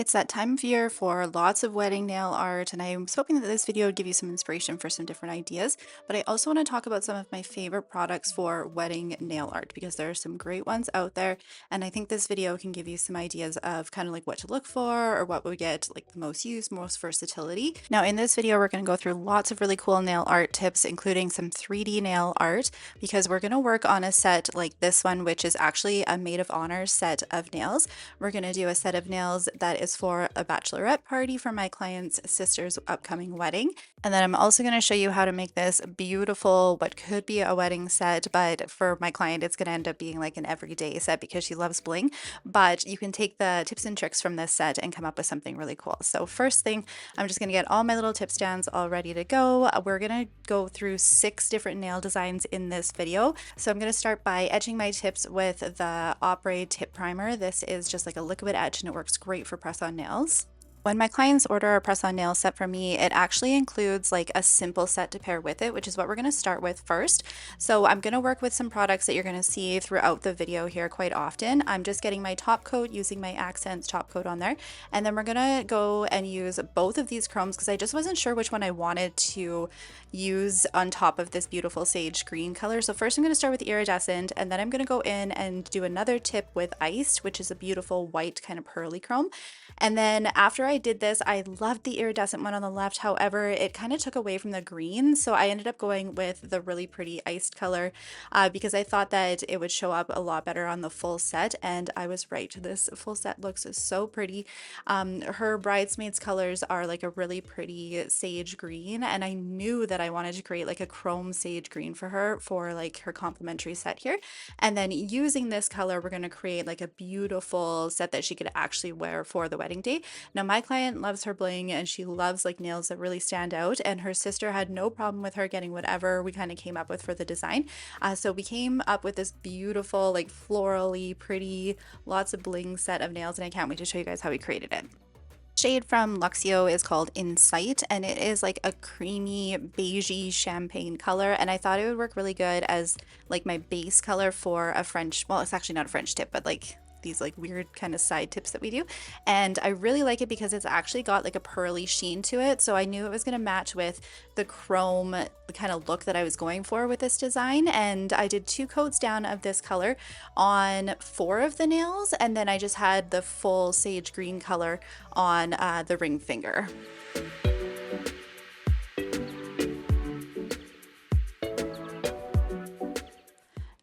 It's that time of year for lots of wedding nail art, and I was hoping that this video would give you some inspiration for some different ideas. But I also want to talk about some of my favorite products for wedding nail art because there are some great ones out there. And I think this video can give you some ideas of kind of like what to look for or what would get like the most use, most versatility. Now, in this video, we're going to go through lots of really cool nail art tips, including some 3D nail art, because we're going to work on a set like this one, which is actually a maid of honor set of nails. We're going to do a set of nails that is for a bachelorette party for my client's sister's upcoming wedding. And then I'm also going to show you how to make this beautiful, what could be a wedding set, but for my client, it's going to end up being like an everyday set because she loves bling. But you can take the tips and tricks from this set and come up with something really cool. So first thing, I'm just going to get all my little tip stands all ready to go. We're going to go through 6 different nail designs in this video. So I'm going to start by etching my tips with the Apres tip primer. This is just like a liquid etch and it works great for press-on nails. When my clients order a press-on nail set from me, it actually includes like a simple set to pair with it, which is what we're going to start with first. So I'm going to work with some products that you're going to see throughout the video here quite often. I'm just getting my top coat using my Akzéntz top coat on there. And then we're going to go and use both of these chromes because I just wasn't sure which one I wanted to use on top of this beautiful sage green color. So first I'm going to start with iridescent, and then I'm going to go in and do another tip with iced, which is a beautiful white kind of pearly chrome. And then after I did this, I loved the iridescent one on the left. However, it kind of took away from the green. So I ended up going with the really pretty iced color because I thought that it would show up a lot better on the full set. And I was right. This full set looks so pretty. Her bridesmaids colors are like a really pretty sage green. And I knew that I wanted to create like a chrome sage green for her for like her complimentary set here. And then using this color, we're going to create like a beautiful set that she could actually wear for the wedding day. Now, my client loves her bling and she loves like nails that really stand out, and her sister had no problem with her getting whatever we kind of came up with for the design. So we came up with this beautiful, like florally pretty, lots of bling set of nails, and I can't wait to show you guys how we created it. Shade from Luxio is called Insight, and it is like a creamy beigey champagne color, and I thought it would work really good as like my base color for a French, well, it's actually not a French tip, but like these like weird kind of side tips that we do. And I really like it because it's actually got like a pearly sheen to it, so I knew it was going to match with the chrome kind of look that I was going for with this design. And I did 2 coats down of this color on 4 of the nails, and then I just had the full sage green color on the ring finger.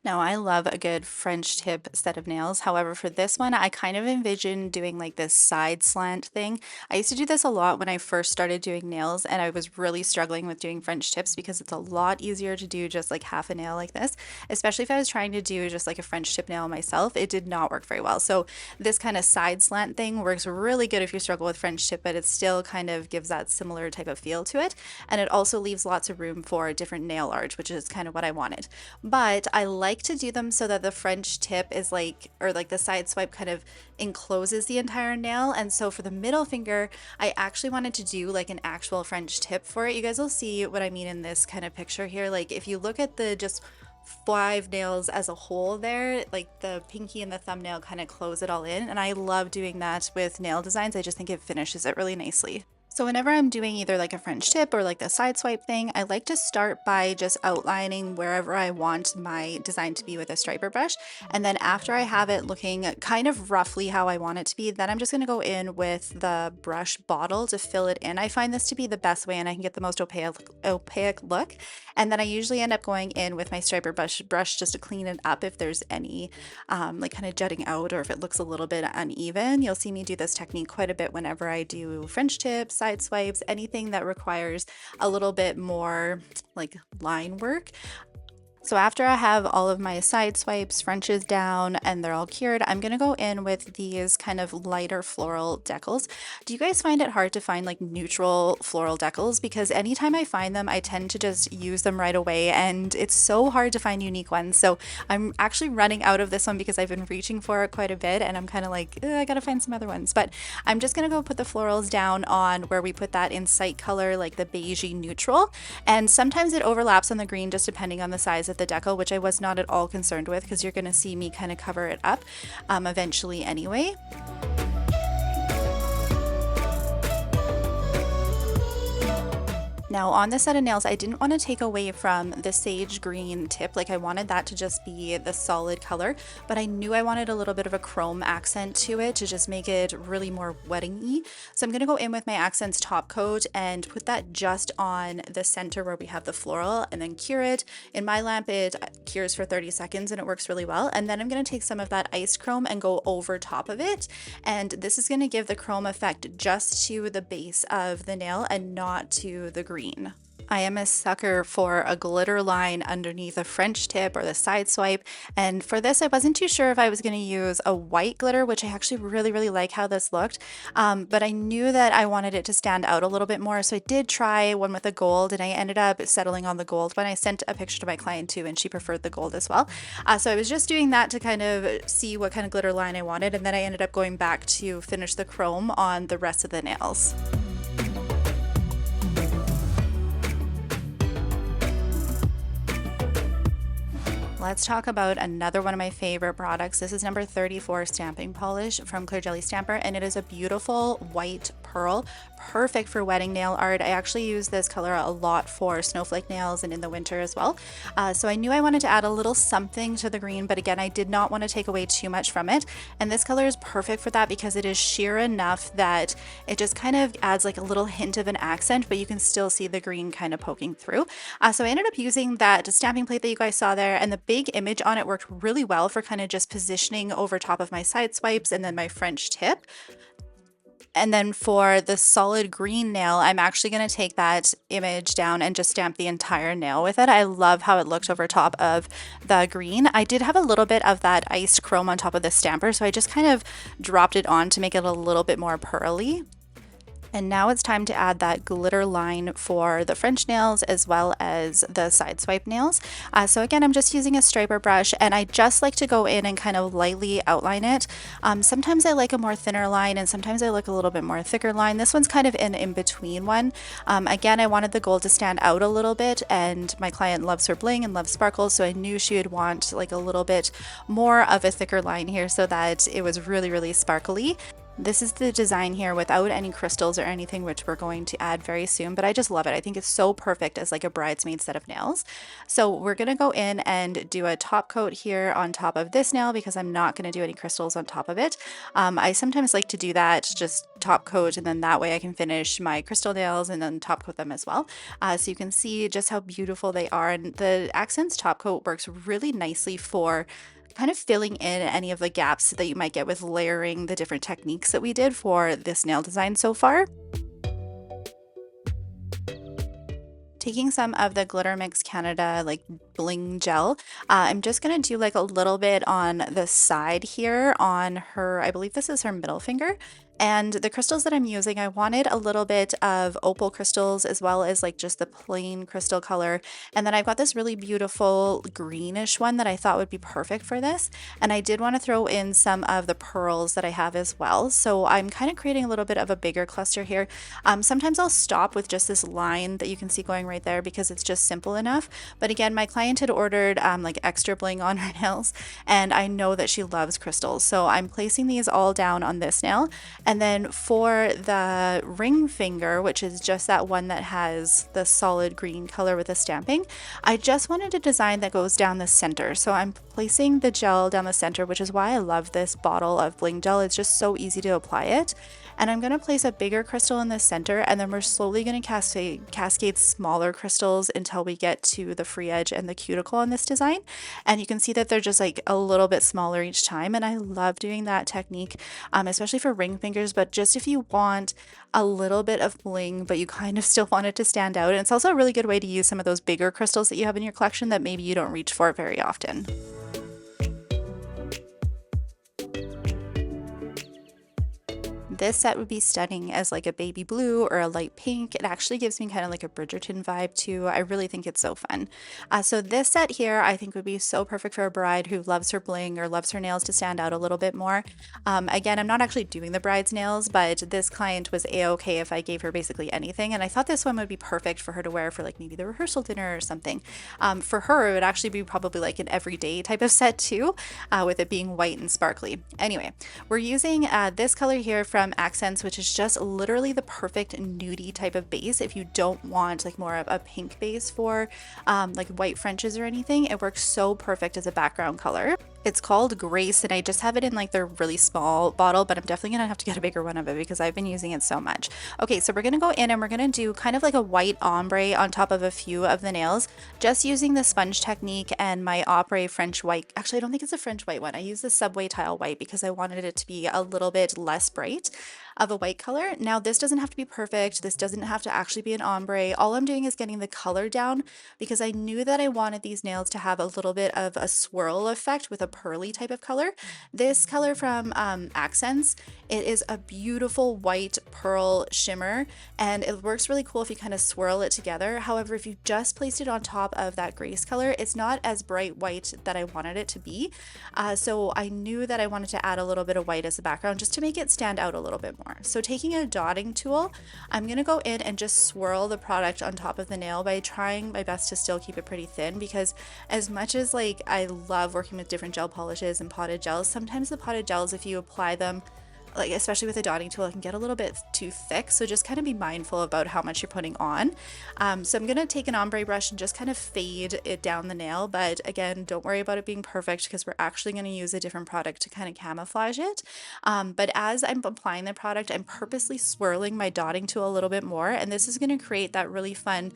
Now, I love a good French tip set of nails. However, for this one, I kind of envisioned doing like this side slant thing. I used to do this a lot when I first started doing nails, and I was really struggling with doing French tips because it's a lot easier to do just like half a nail like this, especially if I was trying to do just like a French tip nail myself. It did not work very well. So this kind of side slant thing works really good if you struggle with French tip, but it still kind of gives that similar type of feel to it. And it also leaves lots of room for different nail art, which is kind of what I wanted. But I like to do them so that the French tip is like, or like the side swipe kind of encloses the entire nail. And so for the middle finger, I actually wanted to do like an actual French tip for it. You guys will see what I mean in this kind of picture here. Like if you look at the just 5 nails as a whole there, like the pinky and the thumbnail kind of close it all in. And I love doing that with nail designs. I just think it finishes it really nicely. So whenever I'm doing either like a French tip or like the side swipe thing, I like to start by just outlining wherever I want my design to be with a striper brush. And then after I have it looking kind of roughly how I want it to be, then I'm just going to go in with the brush bottle to fill it in. I find this to be the best way, and I can get the most opaque look. And then I usually end up going in with my striper brush just to clean it up if there's any like kind of jutting out, or if it looks a little bit uneven. You'll see me do this technique quite a bit whenever I do French tips, side swipes, anything that requires a little bit more like line work. So after I have all of my side swipes, Frenches down, and they're all cured, I'm going to go in with these kind of lighter floral decals. Do you guys find it hard to find like neutral floral decals? Because anytime I find them, I tend to just use them right away, and it's so hard to find unique ones. So I'm actually running out of this one because I've been reaching for it quite a bit, and I'm kind of like, I gotta find some other ones. But I'm just going to go put the florals down on where we put that Insight color, like the beigey neutral. And sometimes it overlaps on the green just depending on the size of the decal, which I was not at all concerned with because you're going to see me kind of cover it up eventually anyway. Now on this set of nails, I didn't want to take away from the sage green tip, like I wanted that to just be the solid color, but I knew I wanted a little bit of a chrome accent to it to just make it really more wedding-y. So I'm going to go in with my Akzéntz top coat and put that just on the center where we have the floral and then cure it. In my lamp, it cures for 30 seconds and it works really well. And then I'm going to take some of that ice chrome and go over top of it. And this is going to give the chrome effect just to the base of the nail and not to the green. I am a sucker for a glitter line underneath a French tip or the side swipe, and for this I wasn't too sure if I was going to use a white glitter, which I actually really like how this looked, but I knew that I wanted it to stand out a little bit more, so I did try one with a gold and I ended up settling on the gold one. I sent a picture to my client too and she preferred the gold as well, so I was just doing that to kind of see what kind of glitter line I wanted, and then I ended up going back to finish the chrome on the rest of the nails. Let's talk about another one of my favorite products. This is number 34 stamping polish from Clear Jelly Stamper, and it is a beautiful white pearl, perfect for wedding nail art. I actually use this color a lot for snowflake nails and in the winter as well. So I knew I wanted to add a little something to the green, but again, I did not want to take away too much from it. And this color is perfect for that because it is sheer enough that it just kind of adds like a little hint of an accent, but you can still see the green kind of poking through. So I ended up using that stamping plate that you guys saw there, and the big image on it worked really well for kind of just positioning over top of my side swipes and then my French tip. And then for the solid green nail, I'm actually going to take that image down and just stamp the entire nail with it. I love how it looked over top of the green. I did have a little bit of that iced chrome on top of the stamper, so I just kind of dropped it on to make it a little bit more pearly. And now it's time to add that glitter line for the French nails as well as the side swipe nails. So again, I'm just using a striper brush, and I just like to go in and kind of lightly outline it. Sometimes I like a more thinner line and sometimes I like a little bit more thicker line. This one's kind of an in-between one. Again, I wanted the gold to stand out a little bit, and my client loves her bling and loves sparkles, so I knew she would want like a little bit more of a thicker line here so that it was really sparkly. This is the design here without any crystals or anything, which we're going to add very soon, but I just love it. I think it's so perfect as like a bridesmaid set of nails. So we're going to go in and do a top coat here on top of this nail because I'm not going to do any crystals on top of it. I sometimes like to do that, just top coat, and then that way I can finish my crystal nails and then top coat them as well. So you can see just how beautiful they are, and the Akzéntz top coat works really nicely for kind of filling in any of the gaps that you might get with layering the different techniques that we did for this nail design so far. Taking some of the Glitter Mix Canada like bling gel, I'm just going to do like a little bit on the side here on her, I believe this is her middle finger. And the crystals that I'm using, I wanted a little bit of opal crystals as well as like just the plain crystal color. And then I've got this really beautiful greenish one that I thought would be perfect for this. And I did want to throw in some of the pearls that I have as well. So I'm kind of creating a little bit of a bigger cluster here. Sometimes I'll stop with just this line that you can see going right there because it's just simple enough. But again, my client had ordered like extra bling on her nails, and I know that she loves crystals. So I'm placing these all down on this nail. And then for the ring finger, which is just that one that has the solid green color with the stamping, I just wanted a design that goes down the center. So I'm placing the gel down the center, which is why I love this bottle of bling gel. It's just so easy to apply it. And I'm going to place a bigger crystal in the center, and then we're slowly going to cascade smaller crystals until we get to the free edge and the cuticle on this design. And you can see that they're just like a little bit smaller each time, and I love doing that technique, especially for ring fingers, but just if you want a little bit of bling but you kind of still want it to stand out. And it's also a really good way to use some of those bigger crystals that you have in your collection that maybe you don't reach for very often. This set would be stunning as like a baby blue or a light pink. It actually gives me kind of like a Bridgerton vibe too. I really think it's so fun. So this set here I think would be so perfect for a bride who loves her bling or loves her nails to stand out a little bit more. Again, I'm not actually doing the bride's nails, but this client was a-okay if I gave her basically anything, and I thought this one would be perfect for her to wear for like maybe the rehearsal dinner or something. For her, it would actually be probably like an everyday type of set too, with it being white and sparkly. Anyway, we're using this color here from from Akzéntz, which is just literally the perfect nudie type of base. If you don't want like more of a pink base for like white Frenches or anything, it works so perfect as a background color. It's called Grace, and I just have it in like the really small bottle, but I'm definitely gonna have to get a bigger one of it because I've been using it so much. Okay, so we're gonna go in and we're gonna do kind of like a white ombre on top of a few of the nails, just using the sponge technique and my Apres French white. Actually, I don't think it's a French white one. I use the Subway tile white because I wanted it to be a little bit less bright of a white color. Now, this doesn't have to be perfect. This doesn't have to actually be an ombre. All I'm doing is getting the color down because I knew that I wanted these nails to have a little bit of a swirl effect with a pearly type of color. This color from Akzéntz, it is a beautiful white pearl shimmer, and it works really cool if you kind of swirl it together. However, if you just placed it on top of that Grace color, it's not as bright white that I wanted it to be. So I knew that I wanted to add a little bit of white as a background just to make it stand out a little bit more. So taking a dotting tool, I'm going to go in and just swirl the product on top of the nail by trying my best to still keep it pretty thin, because as much as like I love working with different gel polishes and potted gels, sometimes the potted gels, if you apply them like especially with a dotting tool, it can get a little bit too thick, so just kind of be mindful about how much you're putting on. So I'm gonna take an ombre brush and just kind of fade it down the nail, but again, don't worry about it being perfect because we're actually going to use a different product to kind of camouflage it. But as I'm applying the product, I'm purposely swirling my dotting tool a little bit more, and this is going to create that really fun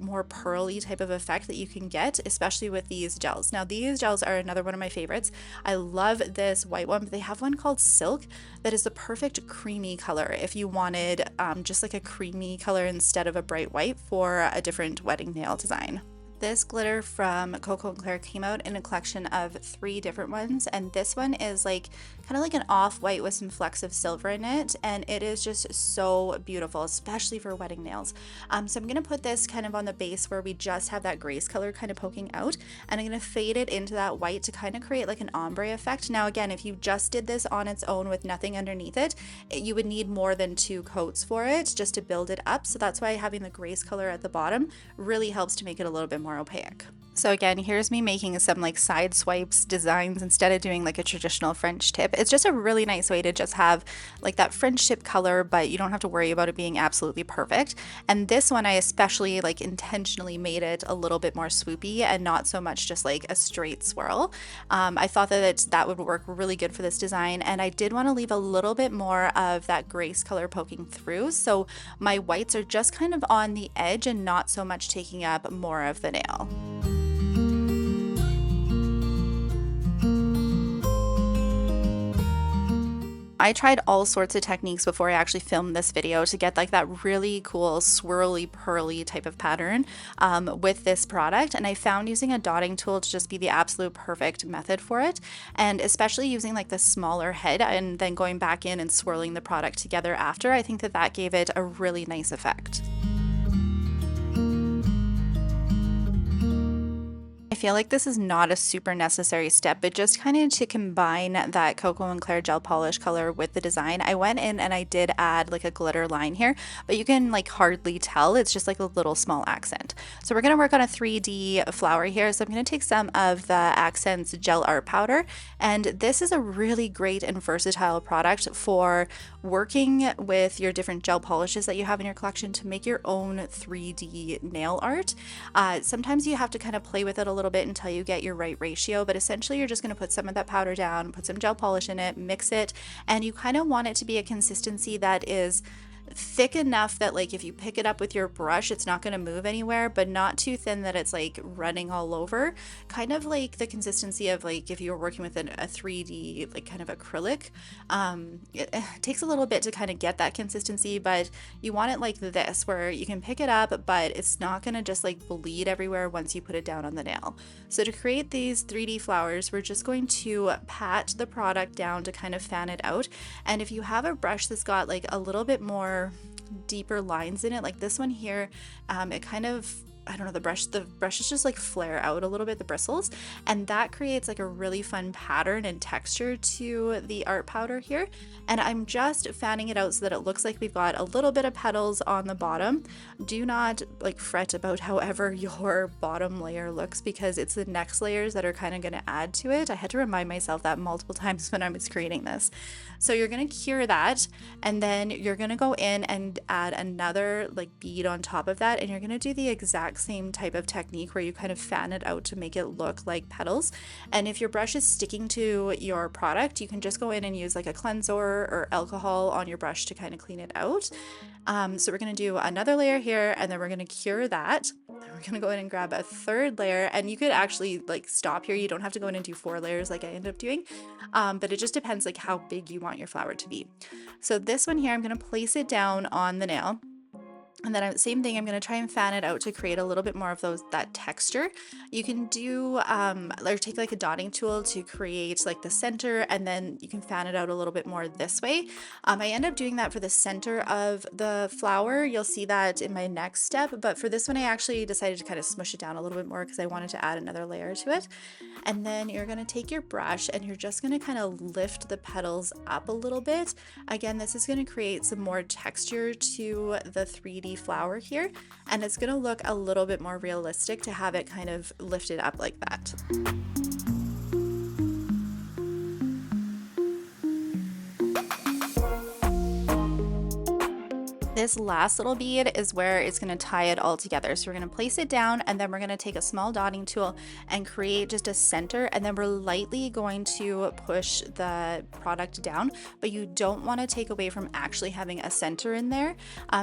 more pearly type of effect that you can get, especially with these gels. Now these gels are another one of my favorites. I love this white one, but they have one called Silk that is the perfect creamy color if you wanted just like a creamy color instead of a bright white for a different wedding nail design. This glitter from Koko and Claire came out in a collection of 3 different ones, and this one is like kind of like an off-white with some flecks of silver in it, and it is just so beautiful, especially for wedding nails. So I'm going to put this kind of on the base where we just have that Grace color kind of poking out, and I'm going to fade it into that white to kind of create like an ombre effect. Now again, if you just did this on its own with nothing underneath it, you would need more than 2 coats for it just to build it up, so that's why having the Grace color at the bottom really helps to make it a little bit more opaque. So again, here's me making some like side swipes designs instead of doing like a traditional French tip. It's just a really nice way to just have like that French tip color, but you don't have to worry about it being absolutely perfect. And this one I especially like intentionally made it a little bit more swoopy and not so much just like a straight swirl. I thought that would work really good for this design, and I did want to leave a little bit more of that Grace color poking through, so my whites are just kind of on the edge and not so much taking up more of the nail. I tried all sorts of techniques before I actually filmed this video to get like that really cool swirly pearly type of pattern with this product, and I found using a dotting tool to just be the absolute perfect method for it, and especially using like the smaller head and then going back in and swirling the product together after, I think that gave it a really nice effect. I feel like this is not a super necessary step, but just kind of to combine that Koko and Claire gel polish color with the design, I went in and I did add like a glitter line here, but you can like hardly tell, it's just like a little small accent. So we're going to work on a 3D flower here, so I'm going to take some of the Akzéntz gel art powder, and this is a really great and versatile product for working with your different gel polishes that you have in your collection to make your own 3D nail art. Sometimes you have to kind of play with it a little bit until you get your right ratio, but essentially you're just going to put some of that powder down, put some gel polish in it, mix it, and you kind of want it to be a consistency that is thick enough that like if you pick it up with your brush it's not going to move anywhere, but not too thin that it's like running all over, kind of like the consistency of like if you were working with a 3D like kind of acrylic. It takes a little bit to kind of get that consistency, but you want it like this where you can pick it up but it's not going to just like bleed everywhere once you put it down on the nail. So to create these 3D flowers, we're just going to pat the product down to kind of fan it out, and if you have a brush that's got like a little bit more deeper lines in it, like this one here, it kind of I don't know, the brushes just like flare out a little bit, the bristles, and that creates like a really fun pattern and texture to the art powder here. And I'm just fanning it out so that it looks like we've got a little bit of petals on the bottom. Do not like fret about however your bottom layer looks, because it's the next layers that are kind of going to add to it. I had to remind myself that multiple times when I was creating this. So you're going to cure that, and then you're going to go in and add another like bead on top of that, and you're going to do the exact same type of technique where you kind of fan it out to make it look like petals. And if your brush is sticking to your product, you can just go in and use like a cleanser or alcohol on your brush to kind of clean it out. So we're going to do another layer here, and then we're going to cure that. Then we're going to go in and grab a third layer, and you could actually like stop here. You don't have to go in and do 4 layers like I ended up doing, but it just depends like how big you want your flower to be. So this one here, I'm going to place it down on the nail. And then same thing, I'm going to try and fan it out to create a little bit more of that texture. You can do, or take like a dotting tool to create like the center, and then you can fan it out a little bit more this way. I end up doing that for the center of the flower. You'll see that in my next step, but for this one, I actually decided to kind of smush it down a little bit more because I wanted to add another layer to it. And then you're going to take your brush and you're just going to kind of lift the petals up a little bit. Again, this is going to create some more texture to the 3D flower here, and it's going to look a little bit more realistic to have it kind of lifted up like that. This last little bead is where it's going to tie it all together. So we're going to place it down, and then we're going to take a small dotting tool and create just a center, and then we're lightly going to push the product down, but you don't want to take away from actually having a center in there,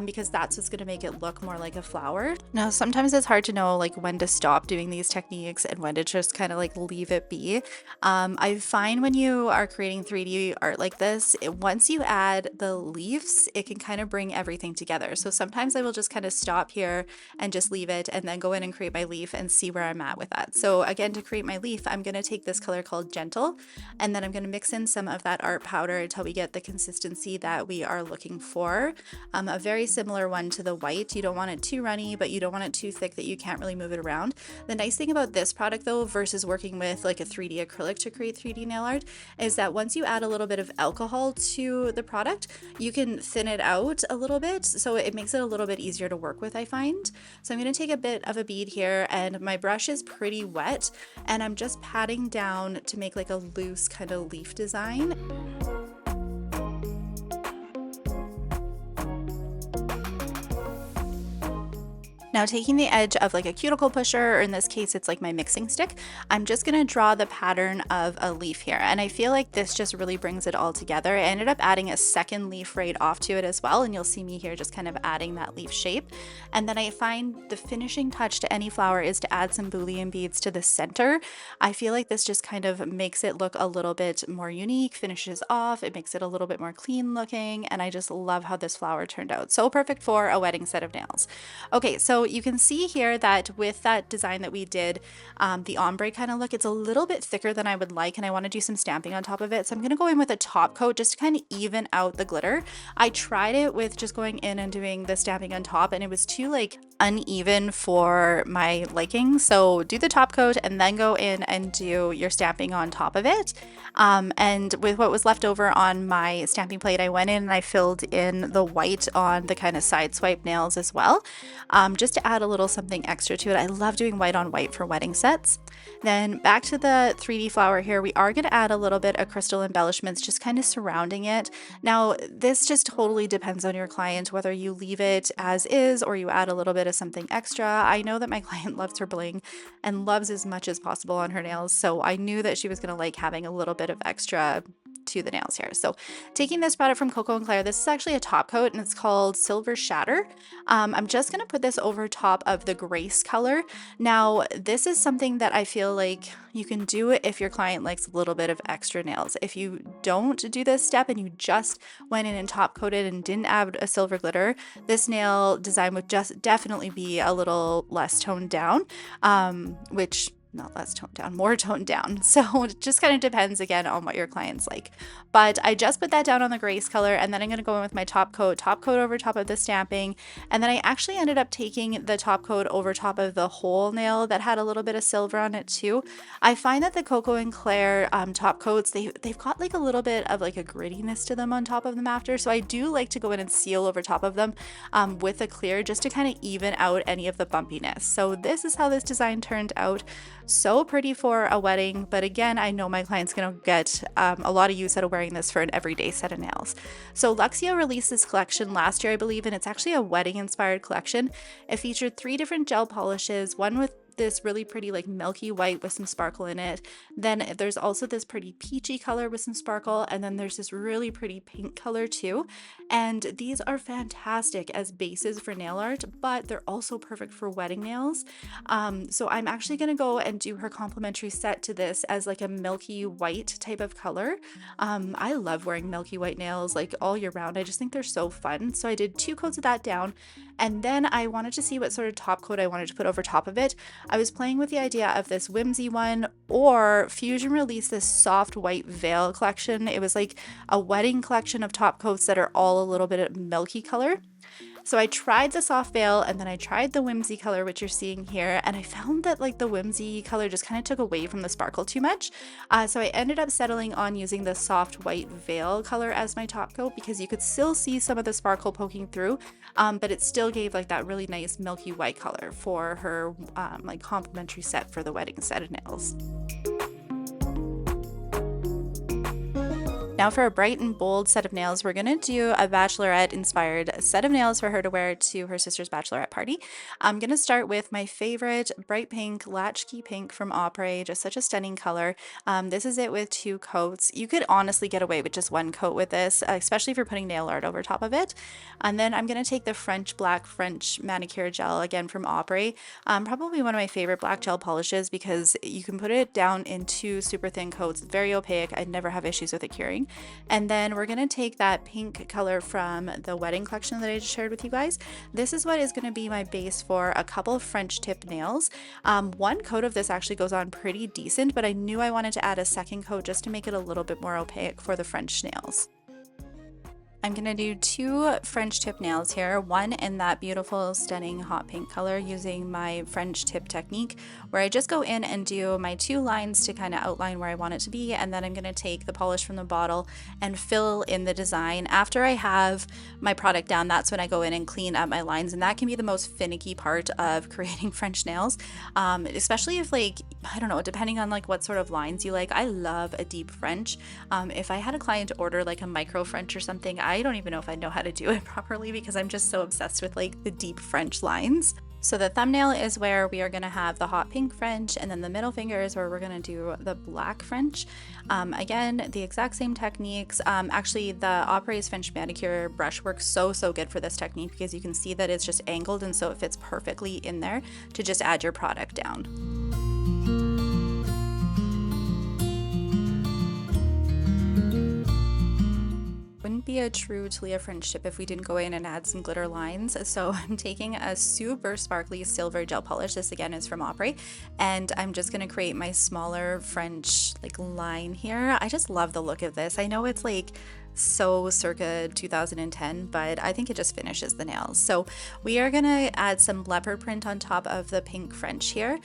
because that's what's going to make it look more like a flower. Now, sometimes it's hard to know like when to stop doing these techniques and when to just kind of like leave it be. I find when you are creating 3D art like this, once you add the leaves, it can kind of bring everything together. So sometimes I will just kind of stop here and just leave it, and then go in and create my leaf and see where I'm at with that. So again, to create my leaf, I'm going to take this color called Gentle, and then I'm going to mix in some of that art powder until we get the consistency that we are looking for. A very similar one to the white. You don't want it too runny, but you don't want it too thick that you can't really move it around. The nice thing about this product though, versus working with like a 3D acrylic to create 3D nail art, is that once you add a little bit of alcohol to the product, you can thin it out a little bit, so it makes it a little bit easier to work with, I find. So I'm going to take a bit of a bead here, and my brush is pretty wet, and I'm just patting down to make like a loose kind of leaf design. Now, taking the edge of like a cuticle pusher, or in this case, it's like my mixing stick, I'm just going to draw the pattern of a leaf here. And I feel like this just really brings it all together. I ended up adding a second leaf right off to it as well. And you'll see me here just kind of adding that leaf shape. And then I find the finishing touch to any flower is to add some bouillon beads to the center. I feel like this just kind of makes it look a little bit more unique, finishes off, it makes it a little bit more clean looking. And I just love how this flower turned out. So perfect for a wedding set of nails. Okay, so you can see here that with that design that we did, the ombre kind of look, it's a little bit thicker than I would like, and I want to do some stamping on top of it. So I'm going to go in with a top coat just to kind of even out the glitter. I tried it with just going in and doing the stamping on top, and it was too like uneven for my liking. So do the top coat and then go in and do your stamping on top of it. And with what was left over on my stamping plate, I went in and I filled in the white on the kind of side swipe nails as well, just to add a little something extra to it. I love doing white on white for wedding sets. Then back to the 3D flower here, we are going to add a little bit of crystal embellishments just kind of surrounding it. Now, this just totally depends on your client, whether you leave it as is or you add a little bit of something extra. I know that my client loves her bling and loves as much as possible on her nails, so I knew that she was going to like having a little bit of extra to the nails here. So taking this product from Koko and Claire, this is actually a top coat and it's called Silver Shatter. I'm just going to put this over top of the Grace color. Now, this is something that I feel like you can do it if your client likes a little bit of extra nails. If you don't do this step and you just went in and top coated and didn't add a silver glitter, this nail design would just definitely be a little less toned down, which not less toned down, more toned down. So it just kind of depends again on what your clients like. But I just put that down on the grace color, and then I'm going to go in with my top coat over top of the stamping. And then I actually ended up taking the top coat over top of the whole nail that had a little bit of silver on it too. I find that the Koko and Claire top coats, they've got like a little bit of like a grittiness to them on top of them after. So I do like to go in and seal over top of them with a clear just to kind of even out any of the bumpiness. So this is how this design turned out. So pretty for a wedding, but again, I know my client's gonna get a lot of use out of wearing this for an everyday set of nails. So Luxio released this collection last year, I believe, and it's actually a wedding inspired collection. It featured 3 different gel polishes, one with this really pretty like milky white with some sparkle in it. Then there's also this pretty peachy color with some sparkle, and then there's this really pretty pink color too. And these are fantastic as bases for nail art, but they're also perfect for wedding nails. So I'm actually gonna go and do her complimentary set to this as like a milky white type of color. I love wearing milky white nails like all year round. I just think they're so fun. So I did 2 coats of that down, and then I wanted to see what sort of top coat I wanted to put over top of it. I was playing with the idea of this whimsy one, or Fusion released this soft white veil collection. It was like a wedding collection of top coats that are all a little bit of milky color. So I tried the soft veil, and then I tried the whimsy color, which you're seeing here, and I found that like the whimsy color just kind of took away from the sparkle too much. So I ended up settling on using the soft white veil color as my top coat, because you could still see some of the sparkle poking through, but it still gave like that really nice milky white color for her like complimentary set for the wedding set of nails. Now for a bright and bold set of nails, we're going to do a bachelorette inspired set of nails for her to wear to her sister's bachelorette party. I'm going to start with my favorite bright pink, latchkey pink from Apres, just such a stunning color. This is it with 2 coats. You could honestly get away with just 1 coat with this, especially if you're putting nail art over top of it. And then I'm going to take the French black French manicure gel again from Apres. Probably one of my favorite black gel polishes because you can put it down in 2 super thin coats. It's very opaque. I never have issues with it curing. And then we're going to take that pink color from the wedding collection that I just shared with you guys. This is what is going to be my base for a couple of French tip nails. 1 coat of this actually goes on pretty decent, but I knew I wanted to add a second coat just to make it a little bit more opaque for the French nails. I'm going to do 2 French tip nails here, one in that beautiful stunning hot pink color using my French tip technique, where I just go in and do my 2 lines to kind of outline where I want it to be, and then I'm going to take the polish from the bottle and fill in the design. After I have my product down, that's when I go in and clean up my lines, and that can be the most finicky part of creating French nails, especially if like, I don't know, depending on like what sort of lines you like. I love a deep French. If I had a client order like a micro French or something, I don't even know if I know how to do it properly because I'm just so obsessed with like the deep French lines. So the thumbnail is where we are going to have the hot pink French, and then the middle finger is where we're going to do the black French. Again, the exact same techniques. Actually, the Apres French manicure brush works so good for this technique because you can see that it's just angled, and so it fits perfectly in there to just add your product down. Wouldn't be a true Talia French tip if we didn't go in and add some glitter lines. So I'm taking a super sparkly silver gel polish. This again is from Apres, and I'm just going to create my smaller French like line here. I just love the look of this. I know it's like so circa 2010, but I think it just finishes the nails. So we are going to add some leopard print on top of the pink French here,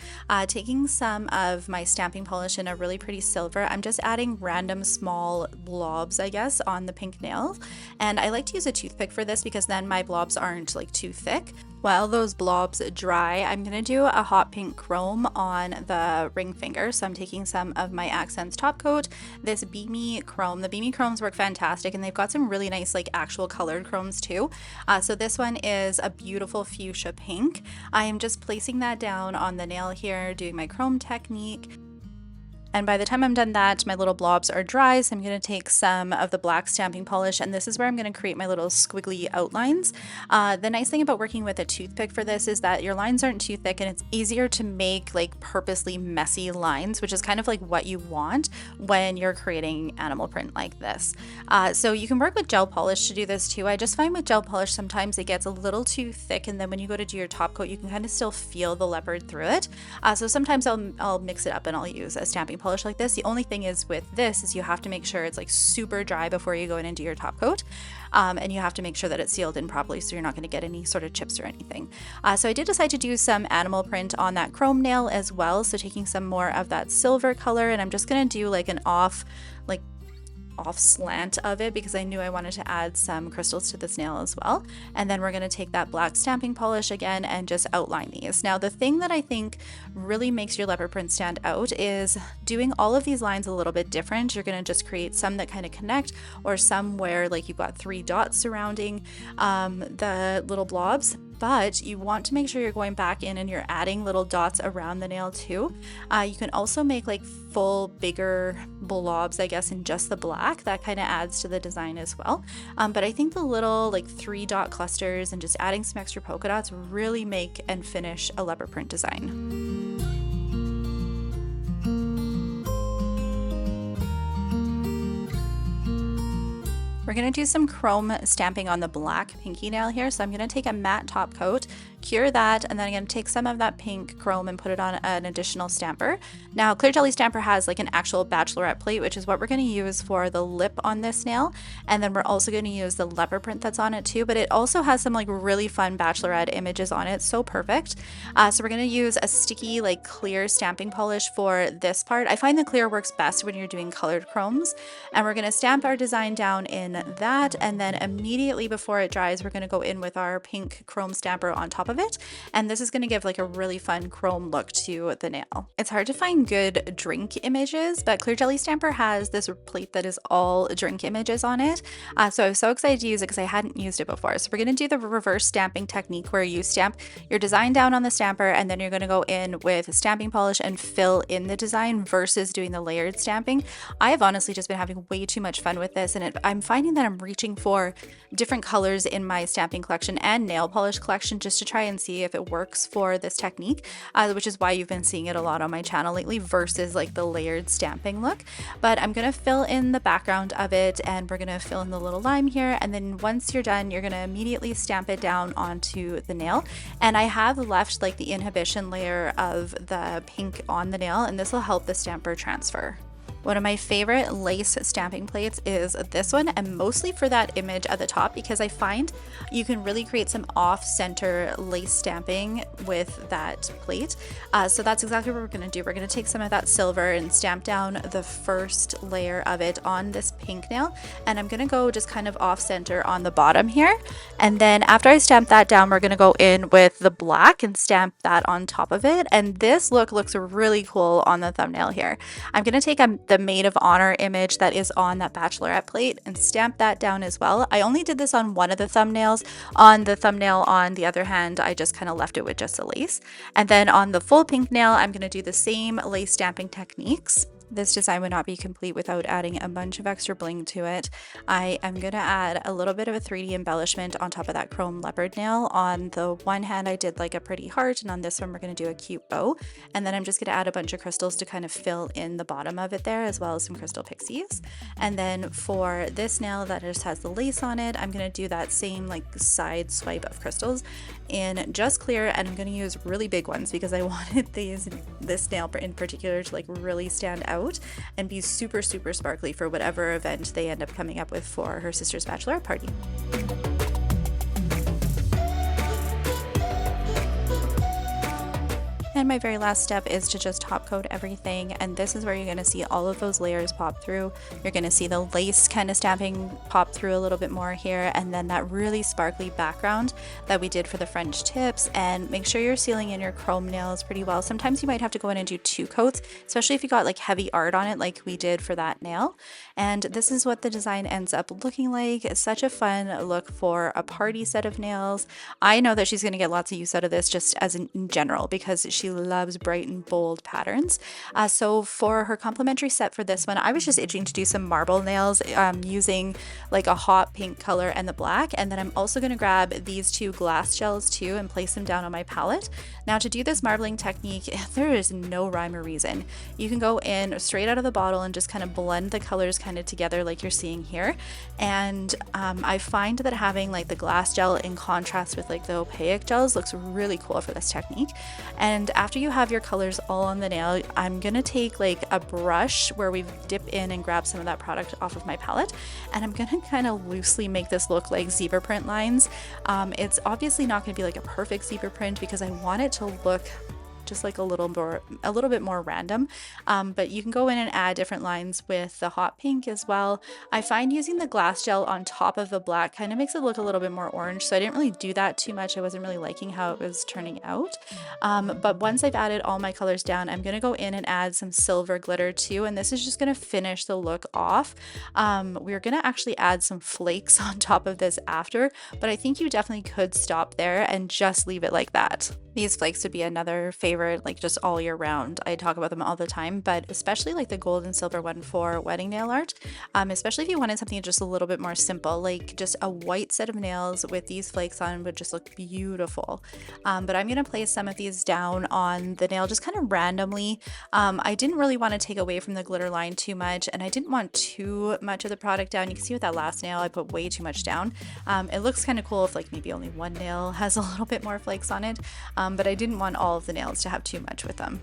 taking some of my stamping polish in a really pretty silver. I'm just adding random small blobs, I guess, on the pink nail, and I like to use a toothpick for this because then my blobs aren't like too thick. While those blobs dry, I'm going to do a hot pink chrome on the ring finger. So I'm taking some of my Akzéntz top coat, this beamy chrome. The beamy chromes work fantastic, and they've got some really nice like actual colored chromes too. So this one is a beautiful fuchsia pink. I am just placing that down on the nail here, doing my chrome technique. And by the time I'm done that, my little blobs are dry, so I'm going to take some of the black stamping polish, and this is where I'm going to create my little squiggly outlines. The nice thing about working with a toothpick for this is that your lines aren't too thick, and it's easier to make like purposely messy lines, which is kind of like what you want when you're creating animal print like this. So you can work with gel polish to do this too. I just find with gel polish sometimes it gets a little too thick, and then when you go to do your top coat, you can kind of still feel the leopard through it. So sometimes I'll mix it up and I'll use a stamping polish like this. The only thing is with this is you have to make sure it's like super dry before you go in and do your top coat, and you have to make sure that it's sealed in properly so you're not going to get any sort of chips or anything. So I did decide to do some animal print on that chrome nail as well, so taking some more of that silver color, and I'm just going to do like an off slant of it because I knew I wanted to add some crystals to this nail as well. And then we're going to take that black stamping polish again and just outline these. Now the thing that I think really makes your leopard print stand out is doing all of these lines a little bit different. You're going to just create some that kind of connect, or some where like you've got 3 dots surrounding the little blobs. But you want to make sure you're going back in and you're adding little dots around the nail too. You can also make like full bigger blobs, I guess, in just the black. That kind of adds to the design as well. But I think the little like 3 dot clusters and just adding some extra polka dots really make and finish a leopard print design. We're going to do some chrome stamping on the black pinky nail here. So I'm going to take a matte top coat, cure that, and then I'm going to take some of that pink chrome and put it on an additional stamper. Now Clear Jelly Stamper has like an actual bachelorette plate, which is what we're going to use for the lip on this nail. And then we're also going to use the leopard print that's on it too, but it also has some like really fun bachelorette images on it. So perfect. So we're going to use a sticky like clear stamping polish for this part. I find the clear works best when you're doing colored chromes. And we're going to stamp our design down in that, and then immediately before it dries we're going to go in with our pink chrome stamper on top of it, and this is going to give like a really fun chrome look to the nail. It's hard to find good drink images, but Clear Jelly Stamper has this plate that is all drink images on it, so I was so excited to use it because I hadn't used it before. So we're going to do the reverse stamping technique where you stamp your design down on the stamper, and then you're going to go in with stamping polish and fill in the design versus doing the layered stamping. I have honestly just been having way too much fun with this, and I'm finding that I'm reaching for different colors in my stamping collection and nail polish collection just to try and see if it works for this technique, which is why you've been seeing it a lot on my channel lately versus like the layered stamping look. But I'm going to fill in the background of it, and we're going to fill in the little lime here, and then once you're done you're going to immediately stamp it down onto the nail. And I have left like the inhibition layer of the pink on the nail, and this will help the stamper transfer. One of my favorite lace stamping plates is this one, and mostly for that image at the top because I find you can really create some off-center lace stamping with that plate. So that's exactly what we're going to do. We're going to take some of that silver and stamp down the first layer of it on this pink nail, and I'm going to go just kind of off-center on the bottom here. And then after I stamp that down, we're going to go in with the black and stamp that on top of it, and this look looks really cool on the thumbnail here. I'm going to take the maid of honor image that is on that bachelorette plate and stamp that down as well. I only did this on one of the thumbnails. On the thumbnail on the other hand, I just kind of left it with just a lace. And then on the full pink nail, I'm going to do the same lace stamping techniques. This design would not be complete without adding a bunch of extra bling to it. I am going to add a little bit of a 3D embellishment on top of that chrome leopard nail. On the one hand I did like a pretty heart, and on this one we're going to do a cute bow. And then I'm just going to add a bunch of crystals to kind of fill in the bottom of it there, as well as some crystal pixies. And then for this nail that just has the lace on it, I'm going to do that same like side swipe of crystals in just clear, and I'm going to use really big ones because I wanted this nail in particular to like really stand out and be super sparkly for whatever event they end up coming up with for her sister's bachelorette party. And my very last step is to just top coat everything, and this is where you're going to see all of those layers pop through. You're going to see the lace kind of stamping pop through a little bit more here, and then that really sparkly background that we did for the French tips. And make sure you're sealing in your chrome nails pretty well. Sometimes you might have to go in and do 2 coats, especially if you got like heavy art on it like we did for that nail. And this is what the design ends up looking like. It's such a fun look for a party set of nails. I know that she's going to get lots of use out of this just as in general because she she loves bright and bold patterns. So for her complimentary set for this one, I was just itching to do some marble nails using like a hot pink color and the black. And then I'm also going to grab these two glass gels too and place them down on my palette. Now to do this marbling technique, there is no rhyme or reason. You can go in straight out of the bottle and just kind of blend the colors kind of together like you're seeing here. And I find that having like the glass gel in contrast with like the opaque gels looks really cool for this technique. And after you have your colors all on the nail, I'm gonna take like a brush where we dip in and grab some of that product off of my palette, and I'm gonna kind of loosely make this look like zebra print lines. It's obviously not gonna be like a perfect zebra print because I want it to look just like a little bit more random, but you can go in and add different lines with the hot pink as well. I find using the glass gel on top of the black kind of makes it look a little bit more orange, so I didn't really do that too much. I wasn't really liking how it was turning out, but once I've added all my colors down, I'm gonna go in and add some silver glitter too, and this is just gonna finish the look off. We're gonna actually add some flakes on top of this after, but I think you definitely could stop there and just leave it like that. These flakes would be another favorite, like just all year round. I talk about them all the time, but especially like the gold and silver one for wedding nail art, especially if you wanted something just a little bit more simple, like just a white set of nails with these flakes on would just look beautiful. But I'm going to place some of these down on the nail just kind of randomly. I didn't really want to take away from the glitter line too much, and I didn't want too much of the product down. You can see with that last nail, I put way too much down. It looks kind of cool if like maybe only one nail has a little bit more flakes on it. But I didn't want all of the nails to have too much with them.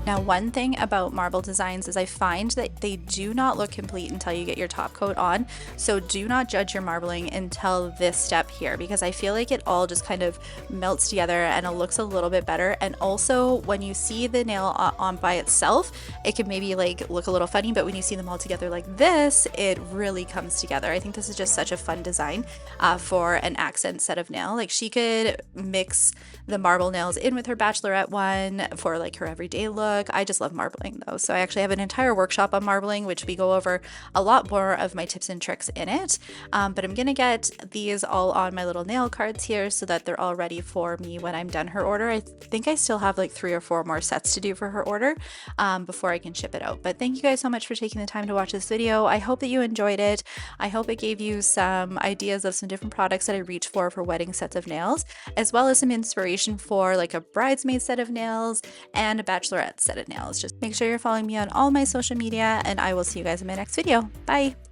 Now, one thing about marble designs is I find that they do not look complete until you get your top coat on. So do not judge your marbling until this step here, because I feel like it all just kind of melts together and it looks a little bit better. And also when you see the nail on by itself, it can maybe like look a little funny, but when you see them all together like this, it really comes together. I think this is just such a fun design for an accent set of nail. Like she could mix the marble nails in with her bachelorette one for like her everyday look. I just love marbling though. So I actually have an entire workshop on marbling, which we go over a lot more of my tips and tricks in it. But I'm going to get these all on my little nail cards here so that they're all ready for me when I'm done her order. I think I still have like 3 or 4 more sets to do for her order before I can ship it out. But thank you guys so much for taking the time to watch this video. I hope that you enjoyed it. I hope it gave you some ideas of some different products that I reach for wedding sets of nails, as well as some inspiration for like a bridesmaid set of nails and a bachelorette set of nails. Just make sure you're following me on all my social media, and I will see you guys in my next video. Bye!